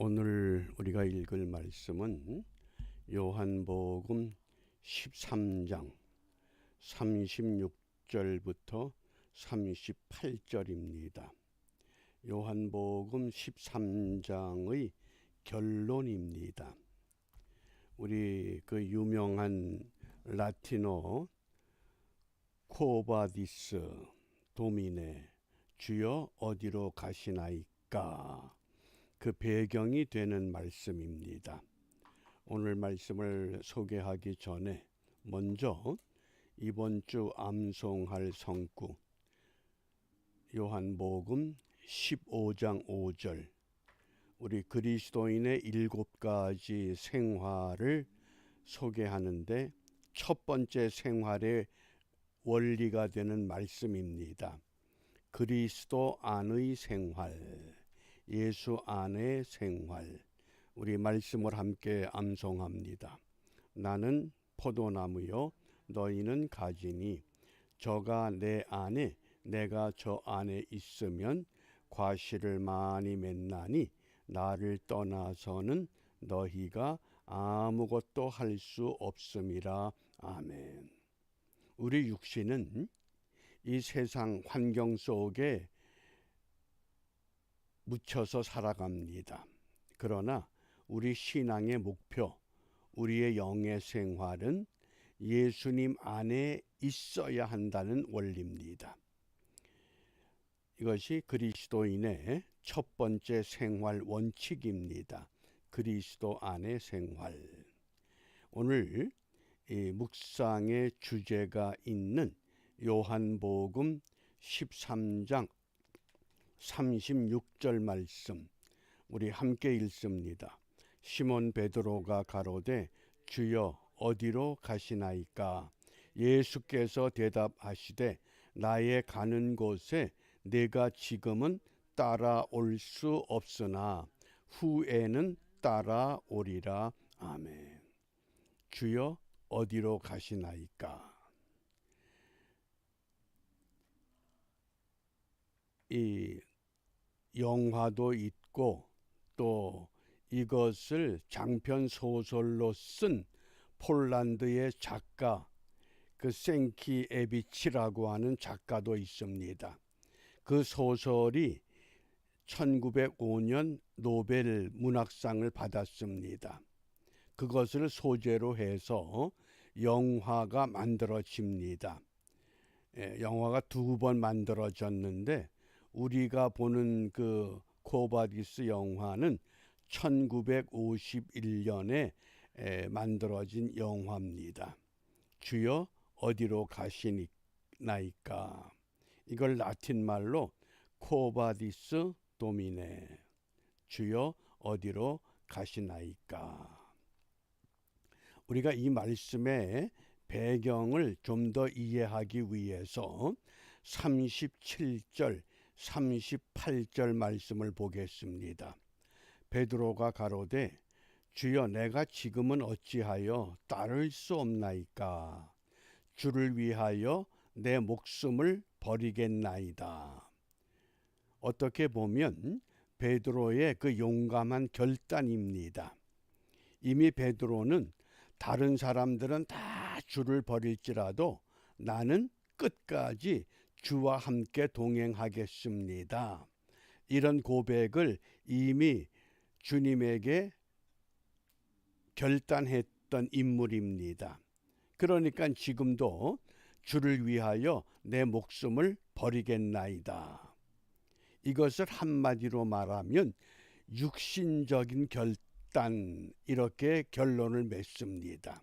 오늘 우리가 읽을 말씀은 요한복음 13장 36절부터 38절입니다. 요한복음 13장의 결론입니다. 우리 그 유명한 라틴어 코바디스 도미네, 주여 어디로 가시나이까, 그 배경이 되는 말씀입니다. 오늘 말씀을 소개하기 전에 먼저 이번 주 암송할 성구 요한복음 15장 5절, 우리 그리스도인의 7가지 생활을 소개하는데 첫 번째 생활의 원리가 되는 말씀입니다. 그리스도 안의 생활, 예수 안의 생활. 우리 말씀을 함께 암송합니다. 나는 포도나무요 너희는 가지니 저가 내 안에 내가 저 안에 있으면 과실을 많이 맺나니 나를 떠나서는 너희가 아무것도 할 수 없음이라. 아멘. 우리 육신은 이 세상 환경 속에 묻혀서 살아갑니다. 그러나 우리 신앙의 목표, 우리의 영의 생활은 예수님 안에 있어야 한다는 원리입니다. 이것이 그리스도인의 첫 번째 생활 원칙입니다. 그리스도 안의 생활. 오늘 이 묵상의 주제가 있는 요한복음 13장 36절 말씀 우리 함께 읽습니다. 시몬 베드로가 가로되 주여 어디로 가시나이까? 예수께서 대답하시되 나의 가는 곳에 내가 지금은 따라올 수 없으나 후에는 따라오리라. 아멘. 주여 어디로 가시나이까? 이 영화도 있고 또 이것을 장편 소설로 쓴 폴란드의 작가 그 생키에비치라고 하는 작가도 있습니다. 그 소설이 1905년 노벨 문학상을 받았습니다. 그것을 소재로 해서 영화가 만들어집니다. 영화가 2번 만들어졌는데 우리가 보는 그 코바디스 영화는 1951년에 만들어진 영화입니다. 주여 어디로 가시나이까? 이걸 라틴 말로 코바디스 도미네, 주여 어디로 가시나이까? 우리가 이 말씀의 배경을 좀 더 이해하기 위해서 37절 38절 말씀을 보겠습니다. 베드로가 가로되 주여 내가 지금은 어찌하여 따를 수 없나이까? 주를 위하여 내 목숨을 버리겠나이다. 어떻게 보면 베드로의 그 용감한 결단입니다. 이미 베드로는 다른 사람들은 다 주를 버릴지라도 나는 끝까지 주와 함께 동행하겠습니다. 이런 고백을 이미 주님에게 결단했던 인물입니다. 그러니까 지금도 주를 위하여 내 목숨을 버리겠나이다. 이것을 한마디로 말하면 육신적인 결단, 이렇게 결론을 맺습니다.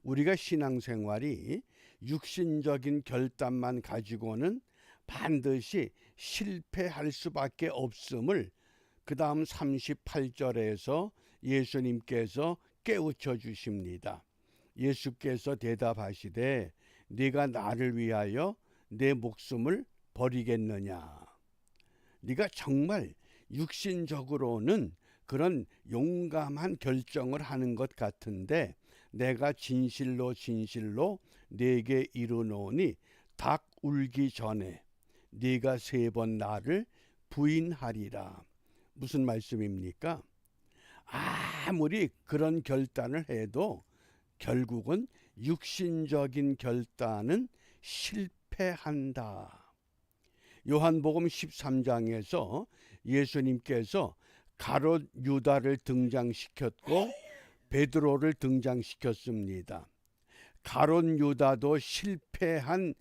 우리가 신앙생활이 육신적인 결단만 가지고는 반드시 실패할 수밖에 없음을 그 다음 38절에서 예수님께서 깨우쳐 주십니다. 예수께서 대답하시되 네가 나를 위하여 내 목숨을 버리겠느냐? 네가 정말 육신적으로는 그런 용감한 결정을 하는 것 같은데 내가 진실로 진실로 네게 이르노니 닭 울기 전에 네가 3번 나를 부인하리라. 무슨 말씀입니까? 아무리 그런 결단을 해도 결국은 육신적인 결단은 실패한다. 요한복음 13장에서 예수님께서 가롯 유다를 등장시켰고 베드로를 등장시켰습니다. 가롯 유다도 실패한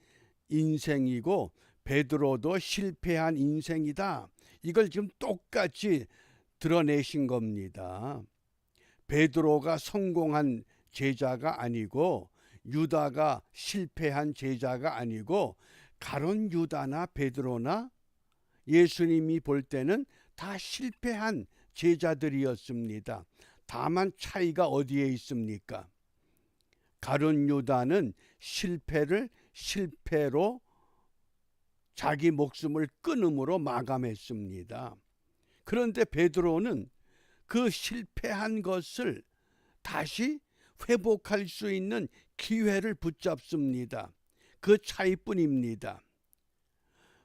인생이고 베드로도 실패한 인생이다. 이걸 지금 똑같이 드러내신 겁니다. 베드로가 성공한 제자가 아니고 유다가 실패한 제자가 아니고 가롯 유다나 베드로나 예수님이 볼 때는 다 실패한 제자들이었습니다. 다만 차이가 어디에 있습니까? 가롯 유다는 실패를 실패로 자기 목숨을 끊음으로 마감했습니다. 그런데 베드로는 그 실패한 것을 다시 회복할 수 있는 기회를 붙잡습니다. 그 차이뿐입니다.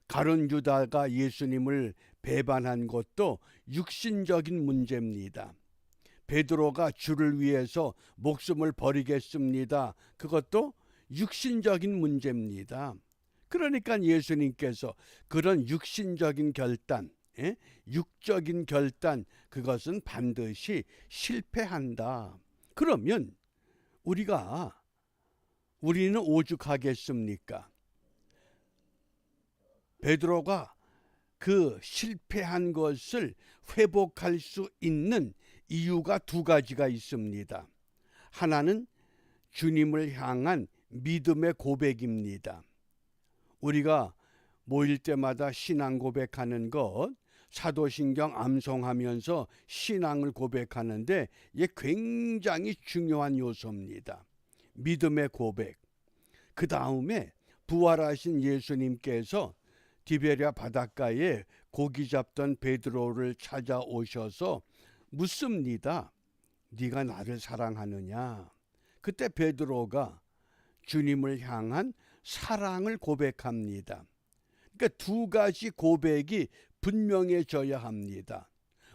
가룟 유다가 예수님을 배반한 것도 육신적인 문제입니다. 베드로가 주를 위해서 목숨을 버리겠습니다. 그것도 육신적인 문제입니다. 그러니까 예수님께서 그런 육신적인 결단, 육적인 결단, 그것은 반드시 실패한다. 그러면 우리는 오죽하겠습니까? 베드로가 그 실패한 것을 회복할 수 있는 이유가 두 가지가 있습니다. 하나는 주님을 향한 믿음의 고백입니다. 우리가 모일 때마다 신앙 고백하는 것, 사도신경 암송하면서 신앙을 고백하는데 이게 굉장히 중요한 요소입니다. 믿음의 고백. 그 다음에 부활하신 예수님께서 디베랴 바닷가에 고기 잡던 베드로를 찾아오셔서 묻습니다. 네가 나를 사랑하느냐? 그때 베드로가 주님을 향한 사랑을 고백합니다. 그러니까 두 가지 고백이 분명해져야 합니다.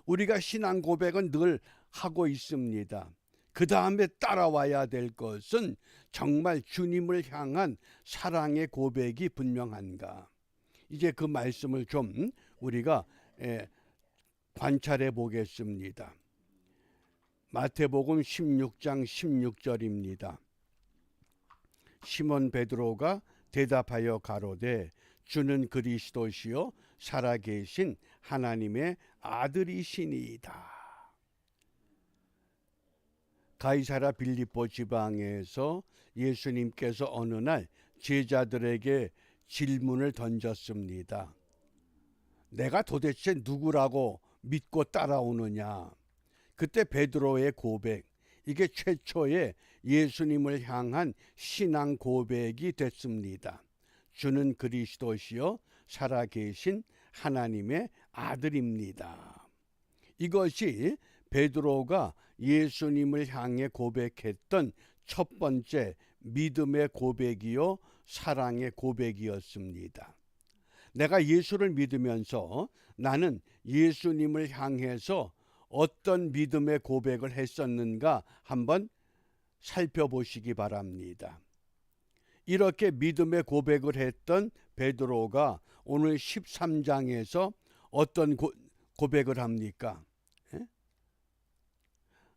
우리가 신앙 고백은 늘 하고 있습니다. 그 다음에 따라와야 될 것은 정말 주님을 향한 사랑의 고백이 분명한가. 이제 그 말씀을 좀 우리가 관찰해 보겠습니다. 마태복음 16장 16절입니다. 시몬 베드로가 대답하여 가로되 주는 그리스도시요 살아계신 하나님의 아들이시니이다. 가이사랴 빌립보 지방에서 예수님께서 어느 날 제자들에게 질문을 던졌습니다. 내가 도대체 누구라고 믿고 따라오느냐? 그때 베드로의 고백, 이게 최초의 예수님을 향한 신앙 고백이 됐습니다. 주는 그리스도시요 살아계신 하나님의 아들입니다. 이것이 베드로가 예수님을 향해 고백했던 첫 번째 믿음의 고백이요 사랑의 고백이었습니다. 내가 예수를 믿으면서 나는 예수님을 향해서 어떤 믿음의 고백을 했었는가 한번 살펴보시기 바랍니다. 이렇게 믿음의 고백을 했던 베드로가 오늘 13장에서 어떤 고백을 합니까?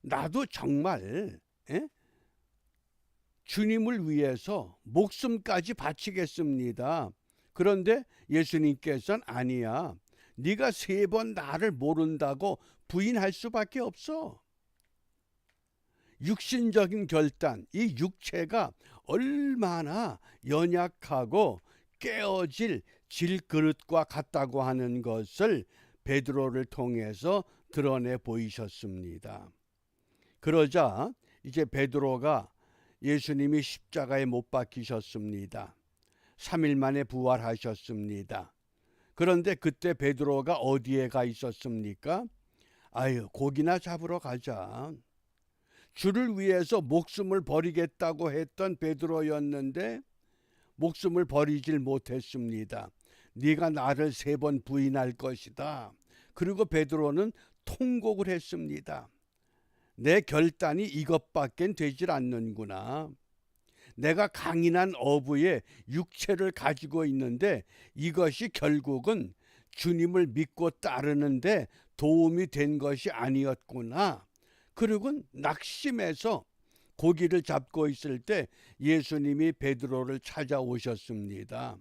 나도 정말 주님을 위해서 목숨까지 바치겠습니다. 그런데 예수님께서는 아니야. 네가 3번 나를 모른다고 부인할 수밖에 없어. 육신적인 결단, 이 육체가 얼마나 연약하고 깨어질 질그릇과 같다고 하는 것을 베드로를 통해서 드러내 보이셨습니다. 그러자 이제 베드로가 예수님이 십자가에 못 박히셨습니다. 3일 만에 부활하셨습니다. 그런데 그때 베드로가 어디에 가 있었습니까? 아유, 고기나 잡으러 가자. 주를 위해서 목숨을 버리겠다고 했던 베드로였는데 목숨을 버리질 못했습니다. 네가 나를 3번 부인할 것이다. 그리고 베드로는 통곡을 했습니다. 내 결단이 이것밖엔 되질 않는구나. 내가 강인한 어부의 육체를 가지고 있는데 이것이 결국은 주님을 믿고 따르는데 도움이 된 것이 아니었구나. 그리고 낙심해서 고기를 잡고 있을 때 예수님이 베드로를 찾아오셨습니다.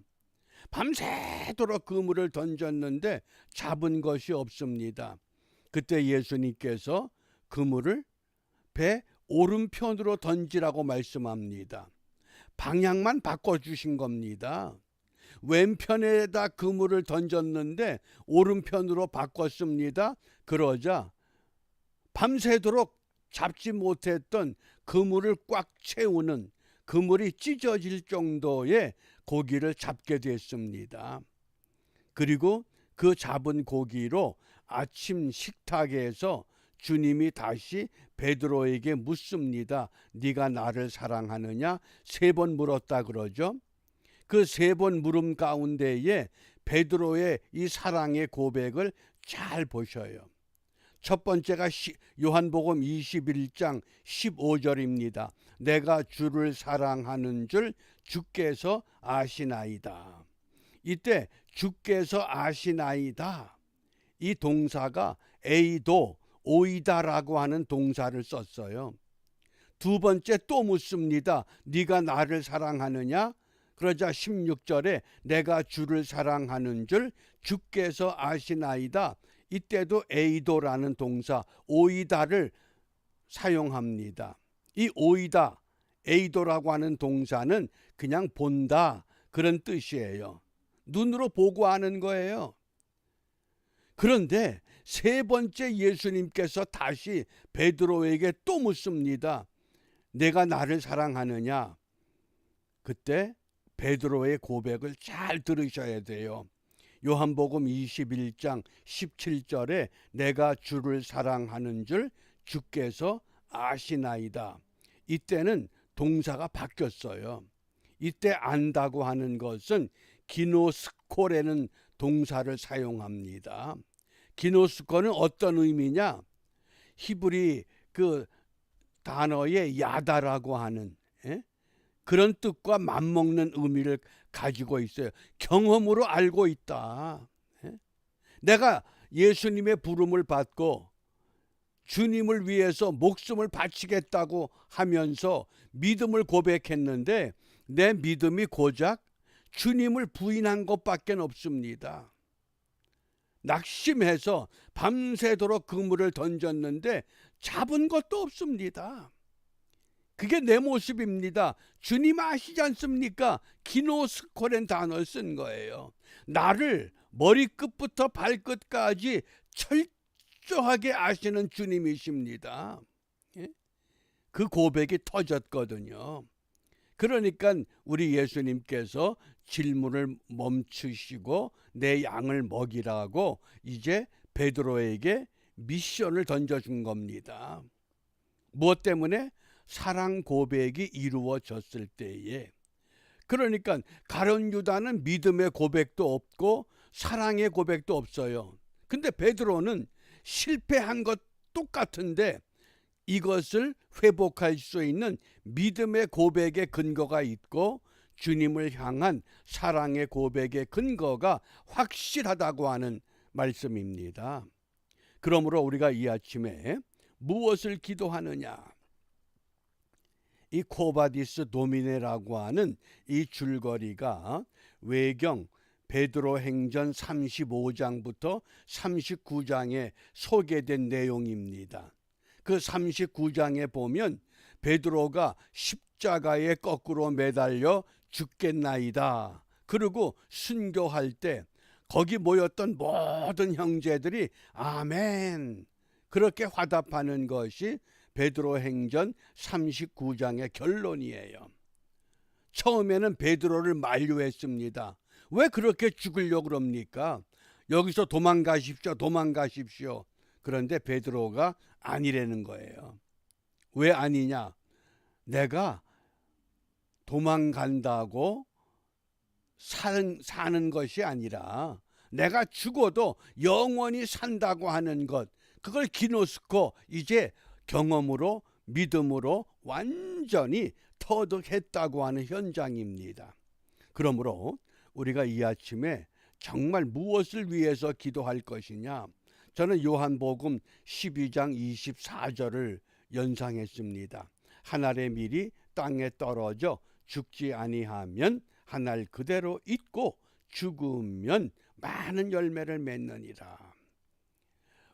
밤새도록 그물을 던졌는데 잡은 것이 없습니다. 그때 예수님께서 그물을 배 오른편으로 던지라고 말씀합니다. 방향만 바꿔주신 겁니다. 왼편에다 그물을 던졌는데 오른편으로 바꿨습니다. 그러자 밤새도록 잡지 못했던 그물을 꽉 채우는, 그물이 찢어질 정도의 고기를 잡게 됐습니다. 그리고 그 잡은 고기로 아침 식탁에서 주님이 다시 베드로에게 묻습니다. 네가 나를 사랑하느냐? 3번 물었다 그러죠. 그 3번 물음 가운데에 베드로의 이 사랑의 고백을 잘 보셔요. 첫 번째가 요한복음 21장 15절입니다. 내가 주를 사랑하는 줄 주께서 아시나이다. 이때 주께서 아시나이다, 이 동사가 에이도 오이다라고 하는 동사를 썼어요. 두 번째 또 묻습니다. 네가 나를 사랑하느냐? 그러자 16절에 내가 주를 사랑하는 줄 주께서 아시나이다. 이때도 에이도라는 동사 오이다를 사용합니다. 이 오이다, 에이도라고 하는 동사는 그냥 본다, 그런 뜻이에요. 눈으로 보고 하는 거예요. 그런데 3번째 예수님께서 다시 베드로에게 또 묻습니다. 내가 나를 사랑하느냐? 그때 베드로의 고백을 잘 들으셔야 돼요. 요한복음 21장 17절에 내가 주를 사랑하는 줄 주께서 아시나이다. 이때는 동사가 바뀌었어요. 이때 안다고 하는 것은 기노스코라는 동사를 사용합니다. 기노스코는 어떤 의미냐? 히브리 그 단어의 야다라고 하는 그런 뜻과 맞먹는 의미를 가지고 있어요. 경험으로 알고 있다. 내가 예수님의 부름을 받고 주님을 위해서 목숨을 바치겠다고 하면서 믿음을 고백했는데 내 믿음이 고작 주님을 부인한 것밖에 없습니다. 낙심해서 밤새도록 그물을 던졌는데 잡은 것도 없습니다. 그게 내 모습입니다. 주님 아시지 않습니까? 기노스코란 단어를 쓴 거예요. 나를 머리끝부터 발끝까지 철저하게 아시는 주님이십니다. 그 고백이 터졌거든요. 그러니까 우리 예수님께서 질문을 멈추시고 내 양을 먹이라고 이제 베드로에게 미션을 던져준 겁니다. 무엇 때문에? 사랑 고백이 이루어졌을 때에. 그러니까 가룟 유다는 믿음의 고백도 없고 사랑의 고백도 없어요. 근데 베드로는 실패한 것 똑같은데 이것을 회복할 수 있는 믿음의 고백의 근거가 있고 주님을 향한 사랑의 고백의 근거가 확실하다고 하는 말씀입니다. 그러므로 우리가 이 아침에 무엇을 기도하느냐? 이 코바디스 도미네라고 하는 이 줄거리가 외경 베드로 행전 35장부터 39장에 소개된 내용입니다. 그 39장에 보면 베드로가 십자가에 거꾸로 매달려 죽겠나이다. 그리고 순교할 때 거기 모였던 모든 형제들이 아멘 그렇게 화답하는 것이 베드로 행전 39장의 결론이에요. 처음에는 베드로를 만류했습니다. 왜 그렇게 죽으려고 그럽니까? 여기서 도망가십시오, 도망가십시오. 그런데 베드로가 아니라는 거예요. 왜 아니냐? 내가 도망간다고 사는 것이 아니라 내가 죽어도 영원히 산다고 하는 것, 그걸 기노스코, 이제 경험으로 믿음으로 완전히 터득했다고 하는 현장입니다. 그러므로 우리가 이 아침에 정말 무엇을 위해서 기도할 것이냐? 저는 요한복음 12장 24절을 연상했습니다. 한 알의 밀이 땅에 떨어져 죽지 아니하면 한 알 그대로 있고 죽으면 많은 열매를 맺느니라.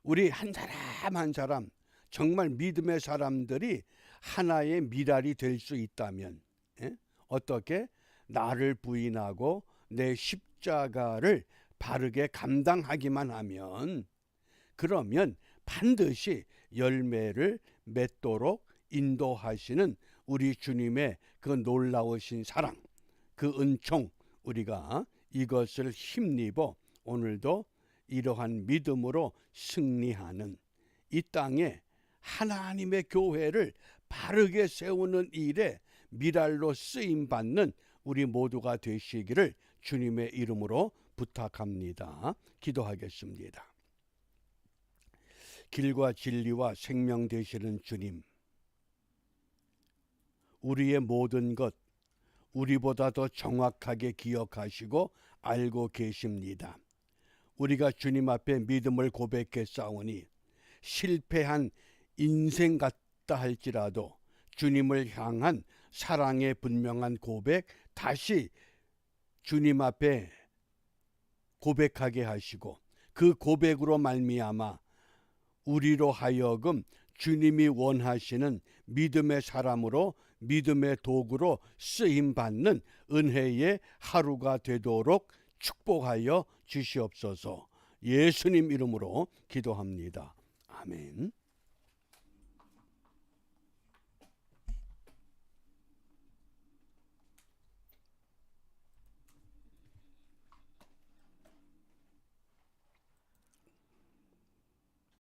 우리 한 사람 한 사람 정말 믿음의 사람들이 하나의 밀알이 될 수 있다면, 어떻게? 나를 부인하고 내 십자가를 바르게 감당하기만 하면, 그러면 반드시 열매를 맺도록 인도하시는 우리 주님의 그 놀라우신 사랑, 그 은총, 우리가 이것을 힘입어 오늘도 이러한 믿음으로 승리하는, 이 땅에 하나님의 교회를 바르게 세우는 일에 밀알로 쓰임받는 우리 모두가 되시기를 주님의 이름으로 부탁합니다. 기도하겠습니다. 길과 진리와 생명 되시는 주님, 우리의 모든 것 우리보다 더 정확하게 기억하시고 알고 계십니다. 우리가 주님 앞에 믿음을 고백했사오니 실패한 인생 같다 할지라도 주님을 향한 사랑의 분명한 고백 다시 주님 앞에 고백하게 하시고, 그 고백으로 말미암아 우리로 하여금 주님이 원하시는 믿음의 사람으로, 믿음의 도구로 쓰임받는 은혜의 하루가 되도록 축복하여 주시옵소서. 예수님 이름으로 기도합니다. 아멘.